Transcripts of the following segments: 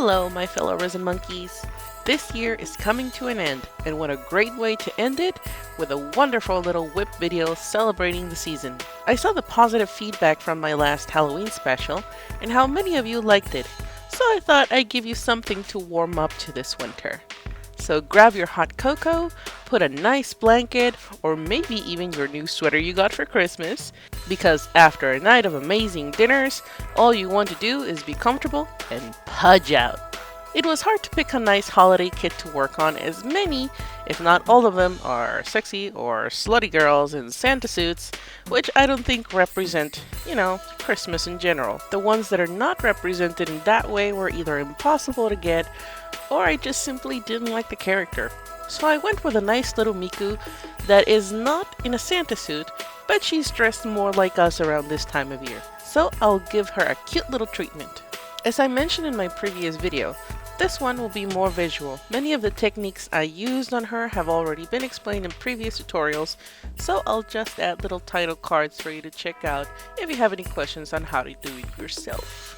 Hello, my fellow Resin monkeys. This year is coming to an end, and what a great way to end it with a wonderful little WIP video celebrating the season. I saw the positive feedback from my last Halloween special, and how many of you liked it, so I thought I'd give you something to warm up to this winter. So grab your hot cocoa, put a nice blanket, or maybe even your new sweater you got for Christmas, because after a night of amazing dinners, all you want to do is be comfortable and pudge out. It was hard to pick a nice holiday kit to work on, as many, if not all of them, are sexy or slutty girls in Santa suits, which I don't think represent, Christmas in general. The ones that are not represented in that way were either impossible to get, or I just simply didn't like the character. So I went with a nice little Miku that is not in a Santa suit, but she's dressed more like us around this time of year. So I'll give her a cute little treatment. As I mentioned in my previous video, this one will be more visual. Many of the techniques I used on her have already been explained in previous tutorials, so I'll just add little title cards for you to check out if you have any questions on how to do it yourself.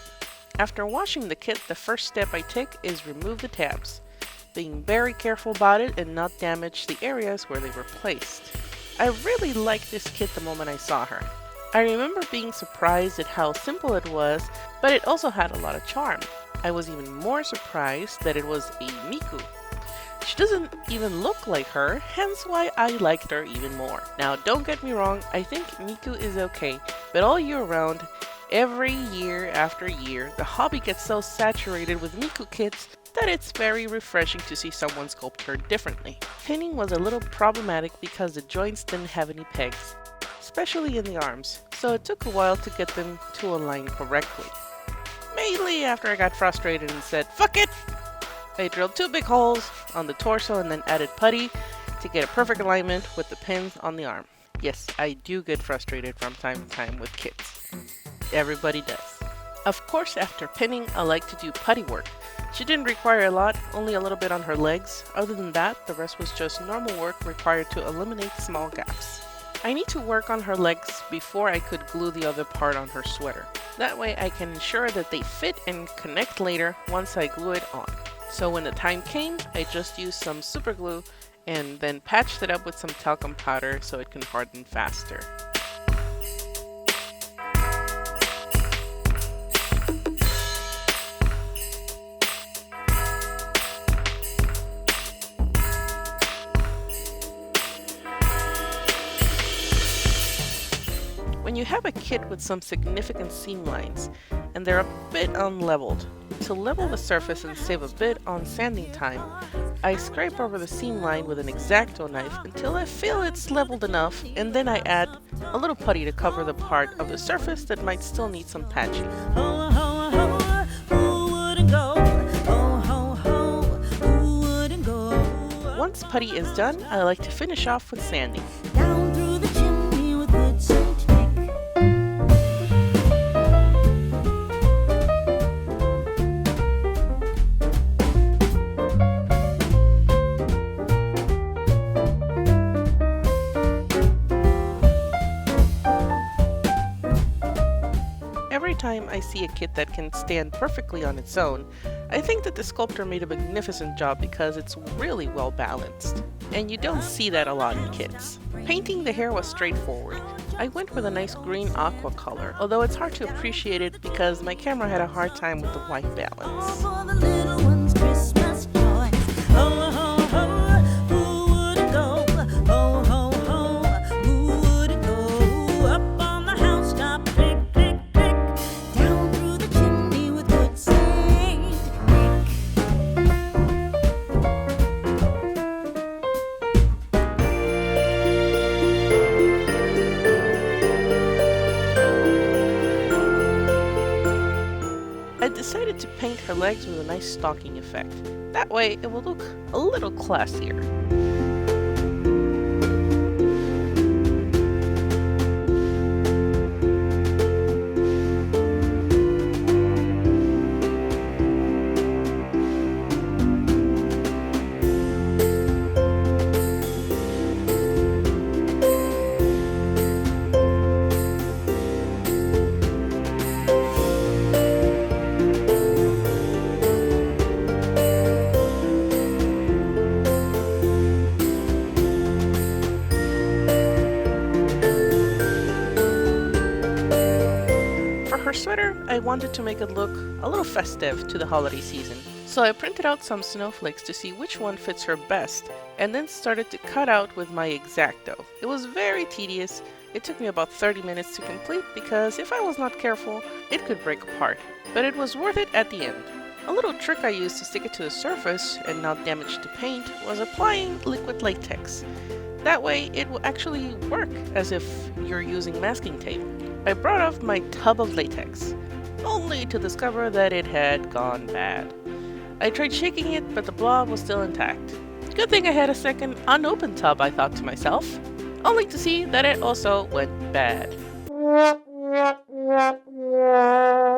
After washing the kit, the first step I take is remove the tabs, being very careful about it and not damage the areas where they were placed. I really liked this kit the moment I saw her. I remember being surprised at how simple it was, but it also had a lot of charm. I was even more surprised that it was a Miku. She doesn't even look like her, hence why I liked her even more. Now don't get me wrong, I think Miku is okay, but all year round, every year after year, the hobby gets so saturated with Miku kits that it's very refreshing to see someone sculpt her differently. Pinning was a little problematic because the joints didn't have any pegs, especially in the arms, so it took a while to get them to align correctly. Mainly after I got frustrated and said, "Fuck it!" I drilled 2 big holes on the torso and then added putty to get a perfect alignment with the pins on the arm. Yes, I do get frustrated from time to time with kits. Everybody does. Of course, after pinning, I like to do putty work. She didn't require a lot, only a little bit on her legs. Other than that, the rest was just normal work required to eliminate small gaps. I need to work on her legs before I could glue the other part on her sweater. That way I can ensure that they fit and connect later once I glue it on. So when the time came, I just used some super glue and then patched it up with some talcum powder so it can harden faster. When you have a kit with some significant seam lines, and they're a bit unleveled, to level the surface and save a bit on sanding time, I scrape over the seam line with an X-Acto knife until I feel it's leveled enough, and then I add a little putty to cover the part of the surface that might still need some patching. Once putty is done, I like to finish off with sanding. Every time I see a kit that can stand perfectly on its own, I think that the sculptor made a magnificent job because it's really well balanced. And you don't see that a lot in kits. Painting the hair was straightforward. I went with a nice green aqua color, although it's hard to appreciate it because my camera had a hard time with the white balance. I decided to paint her legs with a nice stocking effect. That way it will look a little classier. sweater, I wanted to make it look a little festive to the holiday season. So I printed out some snowflakes to see which one fits her best, and then started to cut out with my X-Acto. It was very tedious. It took me about 30 minutes to complete because if I was not careful, it could break apart. But it was worth it at the end. A little trick I used to stick it to the surface and not damage the paint was applying liquid latex. That way it will actually work as if you're using masking tape. I brought off my tub of latex, only to discover that it had gone bad. I tried shaking it, but the blob was still intact. Good thing I had a second unopened tub, I thought to myself, only to see that it also went bad.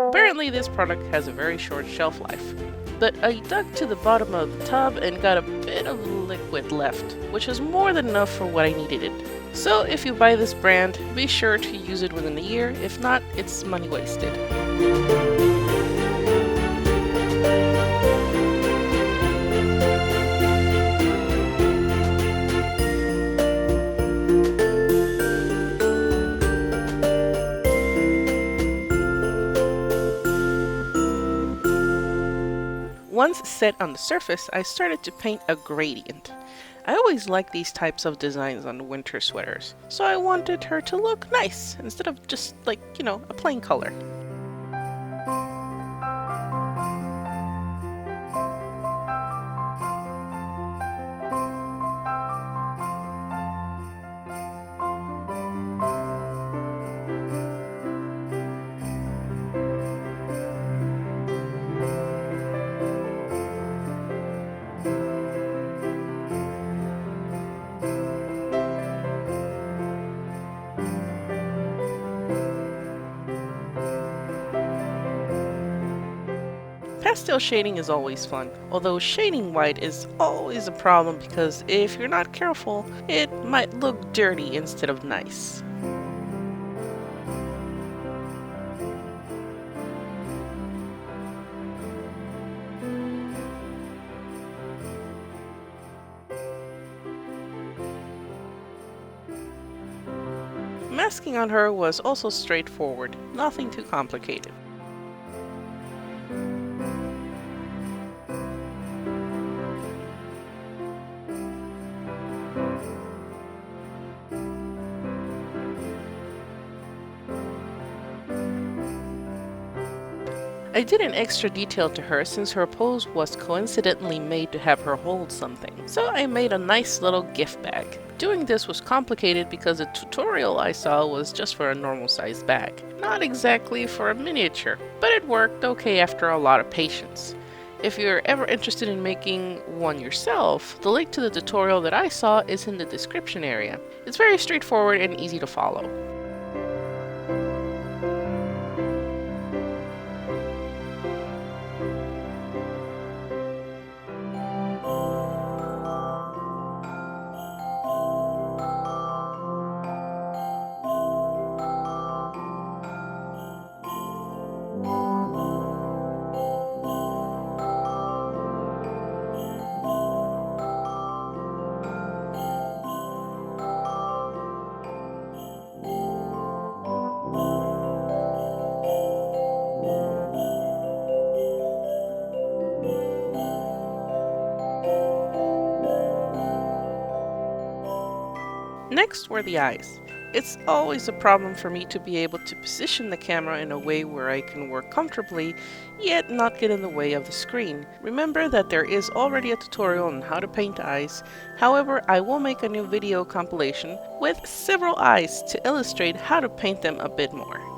Apparently this product has a very short shelf life. But I dug to the bottom of the tub and got a bit of liquid left, which is more than enough for what I needed it. So if you buy this brand, be sure to use it within a year. If not, it's money wasted. Once set on the surface, I started to paint a gradient. I always like these types of designs on winter sweaters, so I wanted her to look nice instead of just like, a plain color. Pastel shading is always fun, although shading white is always a problem because if you're not careful, it might look dirty instead of nice. Masking on her was also straightforward, nothing too complicated. I did an extra detail to her since her pose was coincidentally made to have her hold something, so I made a nice little gift bag. Doing this was complicated because the tutorial I saw was just for a normal sized bag, not exactly for a miniature, but it worked okay after a lot of patience. If you're ever interested in making one yourself, the link to the tutorial that I saw is in the description area. It's very straightforward and easy to follow. Next were the eyes. It's always a problem for me to be able to position the camera in a way where I can work comfortably, yet not get in the way of the screen. Remember that there is already a tutorial on how to paint eyes, however I will make a new video compilation with several eyes to illustrate how to paint them a bit more.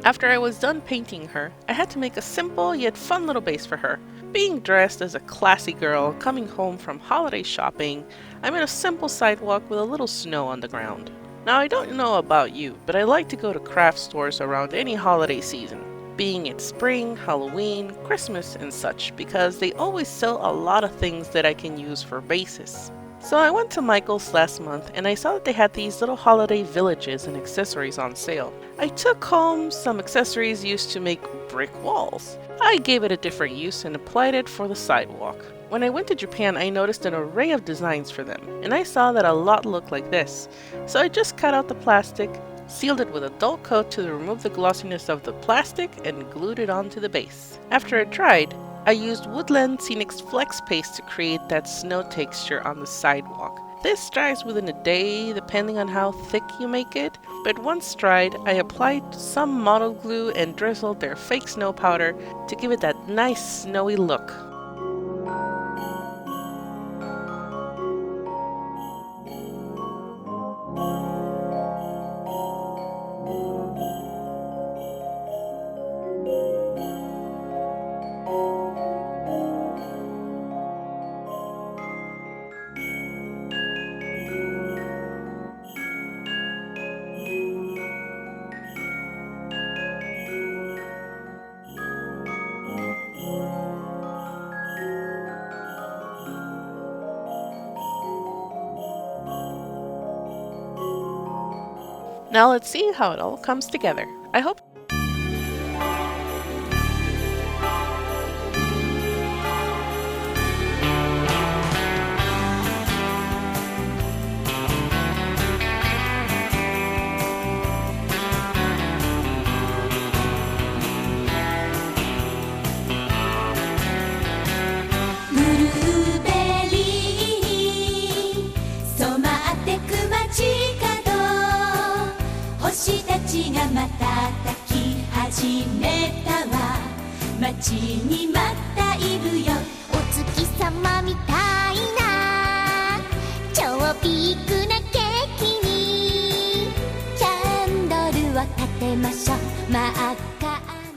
After I was done painting her, I had to make a simple yet fun little base for her. Being dressed as a classy girl coming home from holiday shopping, I made a simple sidewalk with a little snow on the ground. Now I don't know about you, but I like to go to craft stores around any holiday season, being it spring, Halloween, Christmas, and such, because they always sell a lot of things that I can use for bases. So I went to Michael's last month and I saw that they had these little holiday villages and accessories on sale. I took home some accessories used to make brick walls. I gave it a different use and applied it for the sidewalk. When I went to Japan, I noticed an array of designs for them, and I saw that a lot looked like this. So I just cut out the plastic, sealed it with a dull coat to remove the glossiness of the plastic, and glued it onto the base. After it dried, I used Woodland Scenic's Flex Paste to create that snow texture on the sidewalk. This dries within a day depending on how thick you make it, but once dried, I applied some model glue and drizzled their fake snow powder to give it that nice snowy look. Now let's see how it all comes together. I hope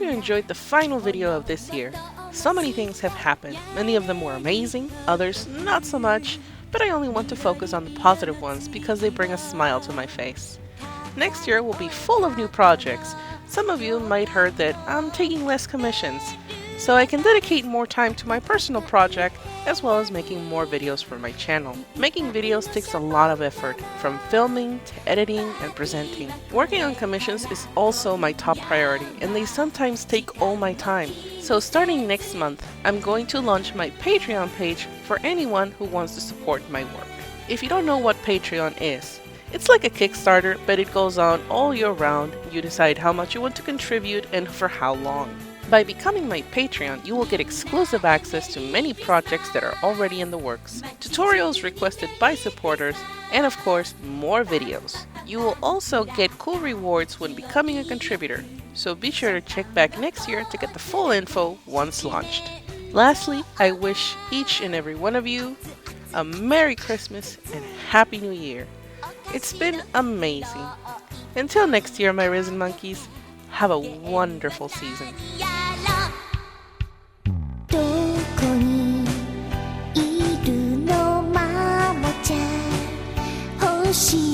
you enjoyed the final video of this year. So many things have happened. Many of them were amazing, others not so much, but I only want to focus on the positive ones because they bring a smile to my face. Next year will be full of new projects. Some of you might heard that I'm taking less commissions, so I can dedicate more time to my personal project as well as making more videos for my channel. Making videos takes a lot of effort, from filming to editing and presenting. Working on commissions is also my top priority, and they sometimes take all my time. So starting next month, I'm going to launch my Patreon page for anyone who wants to support my work. If you don't know what Patreon is, it's like a Kickstarter, but it goes on all year round. You decide how much you want to contribute and for how long. By becoming my Patreon, you will get exclusive access to many projects that are already in the works, tutorials requested by supporters, and of course, more videos. You will also get cool rewards when becoming a contributor, so be sure to check back next year to get the full info once launched. Lastly, I wish each and every one of you a Merry Christmas and Happy New Year. It's been amazing. Until next year, my Resin monkeys, have a wonderful season. どこにいるのマモちゃん星